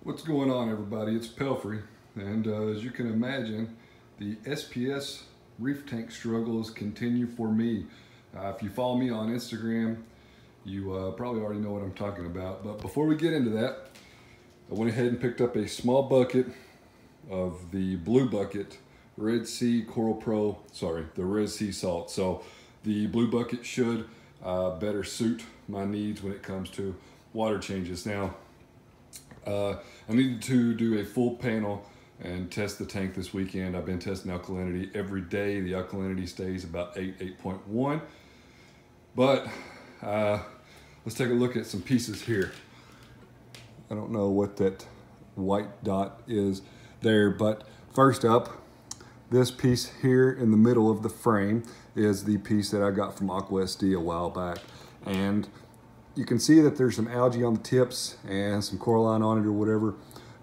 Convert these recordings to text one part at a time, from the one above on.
What's going on, everybody? It's Pelfrey, and as you can imagine, the SPS reef tank struggles continue for me. If you follow me on Instagram, you probably already know what I'm talking about. But before we get into that, I went ahead and picked up a small bucket of the blue bucket Red Sea Coral Pro, the Red Sea salt. So the blue bucket should better suit my needs when it comes to water changes. Now, I needed to do a full panel and test the tank this weekend. I've been testing alkalinity every day. The alkalinity stays about 8.1. But let's take a look at some pieces here. I don't know what that white dot is there, but first up, this piece here in the middle of the frame is the piece that I got from Aqua SD a while back. And you can see that there's some algae on the tips and some coralline on it or whatever,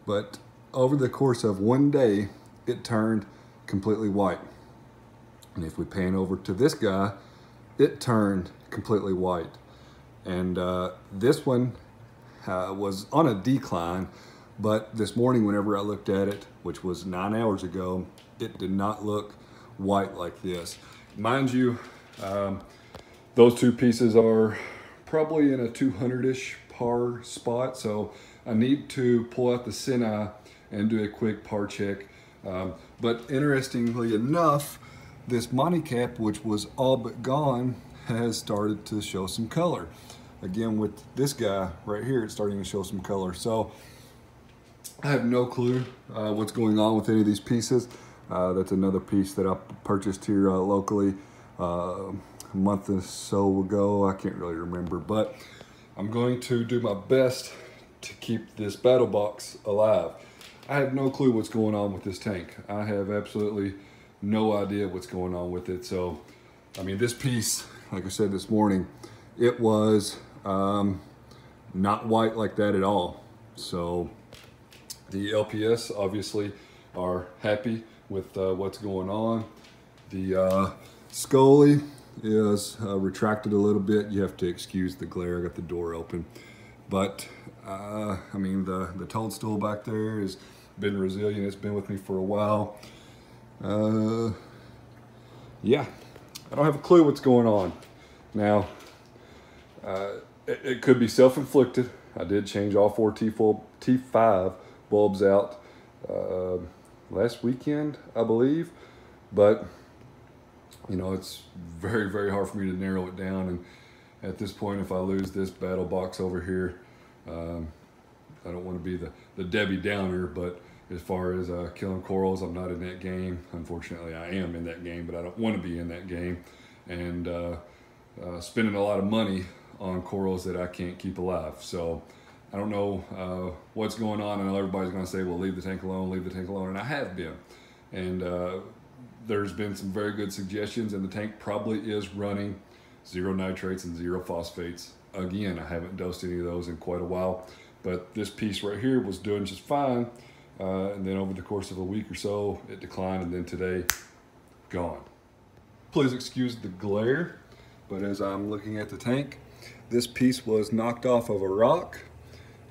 but over the course of one day, it turned completely white. And if we pan over to this guy, it turned completely white. And this one was on a decline, but this morning whenever I looked at it, which was 9 hours ago, it did not look white like this. Mind you, those two pieces are probably in a 200-ish par spot, so I need to pull out the Sini and do a quick par check. But interestingly enough, this Monty cap, which was all but gone, has started to show some color. Again, with this guy right here, it's starting to show some color. So I have no clue what's going on with any of these pieces. That's another piece that I purchased here locally a month or so ago. I can't really remember, but I'm going to do my best to keep this battle box alive. I have no clue what's going on with this tank. I have absolutely no idea what's going on with it. So, I mean, this piece, like I said this morning, it was not white like that at all. So the LPS obviously are happy with what's going on. The Scully is retracted a little bit. You have to excuse the glare. I got the door open. But I mean, the toadstool back there has been resilient. It's been with me for a while. Yeah, I don't have a clue what's going on. Now, it could be self-inflicted. I did change all four T5 bulbs out last weekend, I believe. But, you know, it's very, very hard for me to narrow it down. And at this point, if I lose this battle box over here, I don't want to be the Debbie Downer, but as far as killing corals, I'm not in that game. Unfortunately, I am in that game, but I don't want to be in that game. And spending a lot of money on corals that I can't keep alive. So I don't know what's going on. I know everybody's going to say, well, leave the tank alone, leave the tank alone. And I have been. And there's been some very good suggestions, and the tank probably is running 0 nitrates and 0 phosphates. Again, I haven't dosed any of those in quite a while, but this piece right here was doing just fine. And then over the course of a week or so, it declined, and then today, gone. Please excuse the glare, but as I'm looking at the tank, this piece was knocked off of a rock,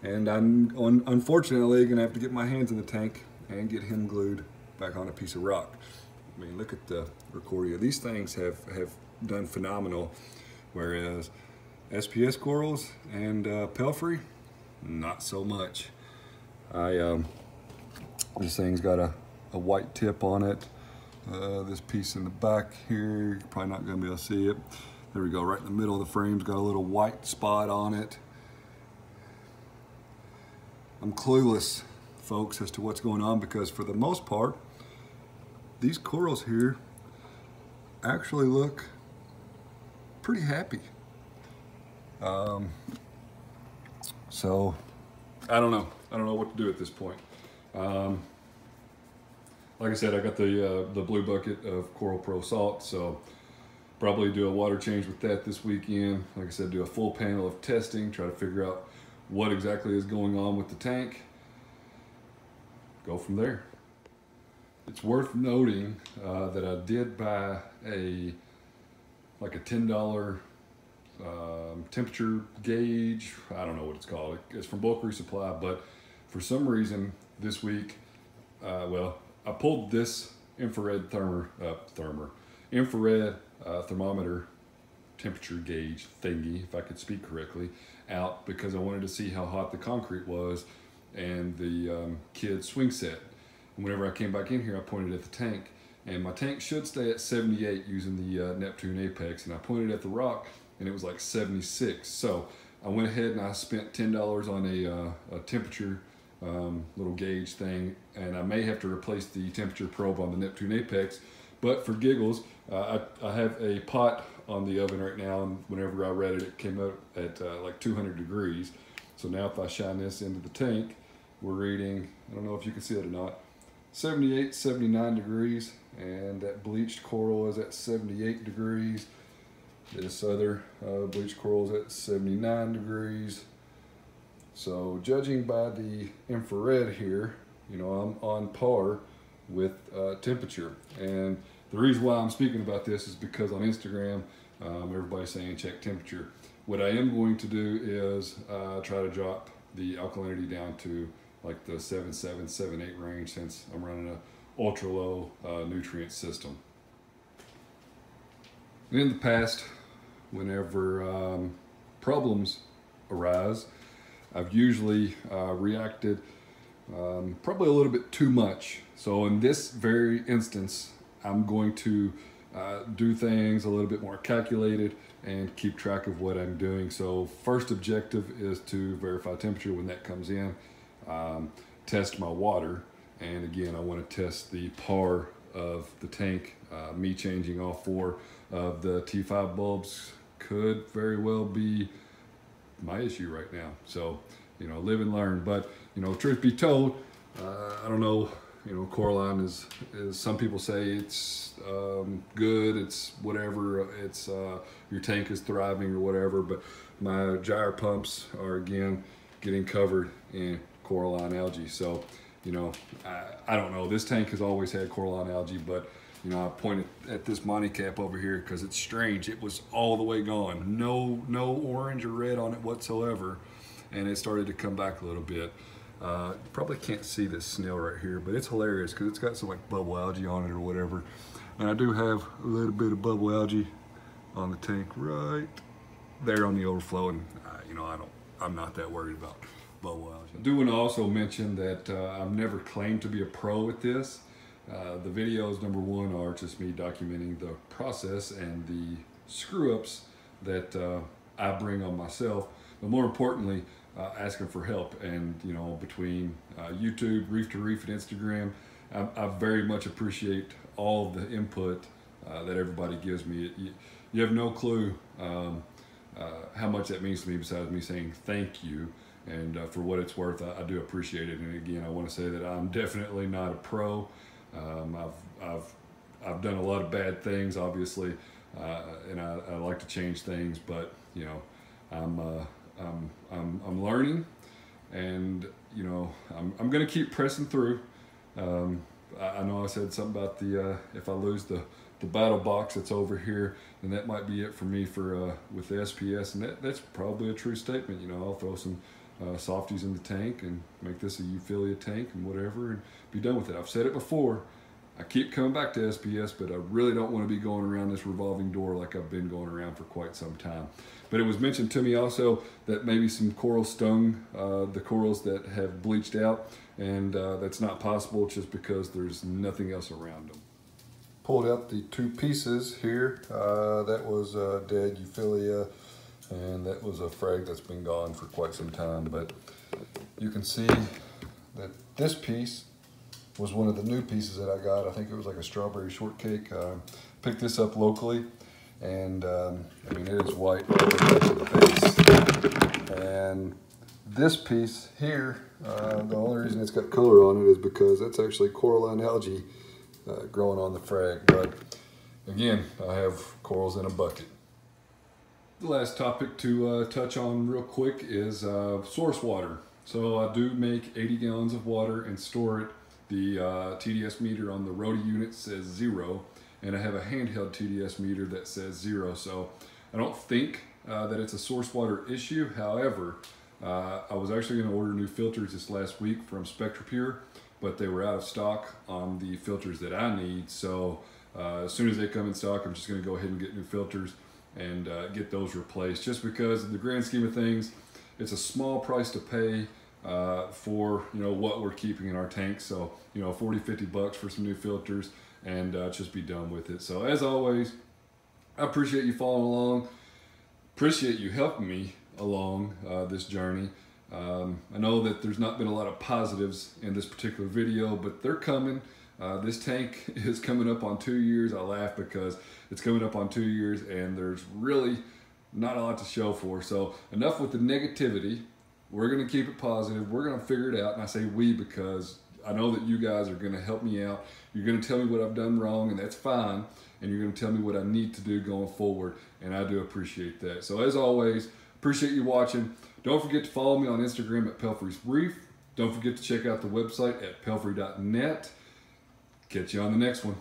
and I'm unfortunately gonna have to get my hands in the tank and get him glued back on a piece of rock. I mean, look at the Recordia. These things have done phenomenal, whereas SPS corals and Pelfrey, not so much. This thing's got a white tip on it. This piece in the back here, you're probably not gonna be able to see it. There we go, right in the middle of the frame's got a little white spot on it. I'm clueless, folks, as to what's going on, because for the most part, these corals here actually look pretty happy. So I don't know. I don't know what to do at this point. Like I said, I got the blue bucket of Coral Pro salt, so probably do a water change with that this weekend. Like I said, do a full panel of testing, try to figure out what exactly is going on with the tank. Go from there. It's worth noting that I did buy a $10 temperature gauge. I don't know what it's called. It's from bulk resupply, but for some reason this week, well, I pulled this infrared thermometer temperature gauge thingy, if I could speak correctly, out because I wanted to see how hot the concrete was and the kid's swing set. And whenever I came back in here, I pointed at the tank, and my tank should stay at 78 using the Neptune Apex, and I pointed at the rock and it was like 76. So I went ahead and I spent $10 on a temperature little gauge thing, and I may have to replace the temperature probe on the Neptune Apex, but for giggles, I have a pot on the oven right now, and whenever I read it, it came up at like 200 degrees. So now if I shine this into the tank, we're reading, I don't know if you can see it or not, 78, 79 degrees, and that bleached coral is at 78 degrees. This other bleached coral is at 79 degrees. So judging by the infrared here, you know, I'm on par with temperature. And the reason why I'm speaking about this is because on Instagram, everybody's saying check temperature. What I am going to do is try to drop the alkalinity down to like the 7.7, 7.8 range, since I'm running a ultra low nutrient system. In the past, whenever problems arise, I've usually reacted probably a little bit too much. So in this very instance, I'm going to do things a little bit more calculated and keep track of what I'm doing. So first objective is to verify temperature when that comes in, test my water, and again, I want to test the par of the tank. Me changing all 4 of the T5 bulbs could very well be my issue right now. So, you know, live and learn. But, you know, truth be told, I don't know, you know, Coraline is some people say it's good, it's whatever, it's your tank is thriving or whatever, but my gyre pumps are again getting covered in Coraline algae. So, you know, I don't know, this tank has always had Coraline algae, but you know, I pointed at this Monty cap over here because it's strange. It was all the way gone. No orange or red on it whatsoever. And it started to come back a little bit. You probably can't see this snail right here, but it's hilarious because it's got some like bubble algae on it or whatever. And I do have a little bit of bubble algae on the tank right there on the overflow. And you know, I'm not that worried about bubble algae. I do want to also mention that I've never claimed to be a pro at this. The videos, number one, are just me documenting the process and the screw-ups that I bring on myself, but more importantly, asking for help. And you know, between YouTube, Reef to Reef, and Instagram, I very much appreciate all the input that everybody gives me. You have no clue how much that means to me, besides me saying thank you. And for what it's worth, I do appreciate it. And again, I want to say that I'm definitely not a pro. I've done a lot of bad things, obviously, and I like to change things, but you know, I'm learning, and you know, I'm going to keep pressing through. I know I said something about the if I lose the battle box that's over here, then that might be it for me for with the SPS, and that's probably a true statement. You know, I'll throw some softies in the tank and make this a Euphilia tank and whatever, and be done with it. I've said it before, I keep coming back to SPS, but I really don't want to be going around this revolving door like I've been going around for quite some time. But it was mentioned to me also that maybe some coral stung the corals that have bleached out, and that's not possible just because there's nothing else around them. Pulled out the 2 pieces here. That was dead Euphilia, and that was a frag that's been gone for quite some time. But you can see that this piece was one of the new pieces that I got. I think it was like a strawberry shortcake. Picked this up locally, and I mean, it is white all the way to the face. And this piece here, the only reason it's got color on it is because that's actually coralline algae growing on the frag. But again, I have corals in a bucket. The last topic to touch on real quick is source water. So I do make 80 gallons of water and store it. The TDS meter on the Rody unit says 0, and I have a handheld TDS meter that says 0. So I don't think that it's a source water issue. However, I was actually going to order new filters this last week from SpectraPure, but they were out of stock on the filters that I need. So as soon as they come in stock, I'm just going to go ahead and get new filters and get those replaced, just because in the grand scheme of things, it's a small price to pay for, you know, what we're keeping in our tanks. So, you know, 40, 50 bucks for some new filters, and just be done with it. So as always, I appreciate you following along. Appreciate you helping me along this journey. I know that there's not been a lot of positives in this particular video, but they're coming. This tank is coming up on 2 years. I laugh because it's coming up on 2 years and there's really not a lot to show for. So enough with the negativity. We're going to keep it positive. We're going to figure it out. And I say we because I know that you guys are going to help me out. You're going to tell me what I've done wrong, and that's fine. And you're going to tell me what I need to do going forward. And I do appreciate that. So as always, appreciate you watching. Don't forget to follow me on Instagram at Pelfrey's Reef. Don't forget to check out the website at pelfrey.net. Catch you on the next one.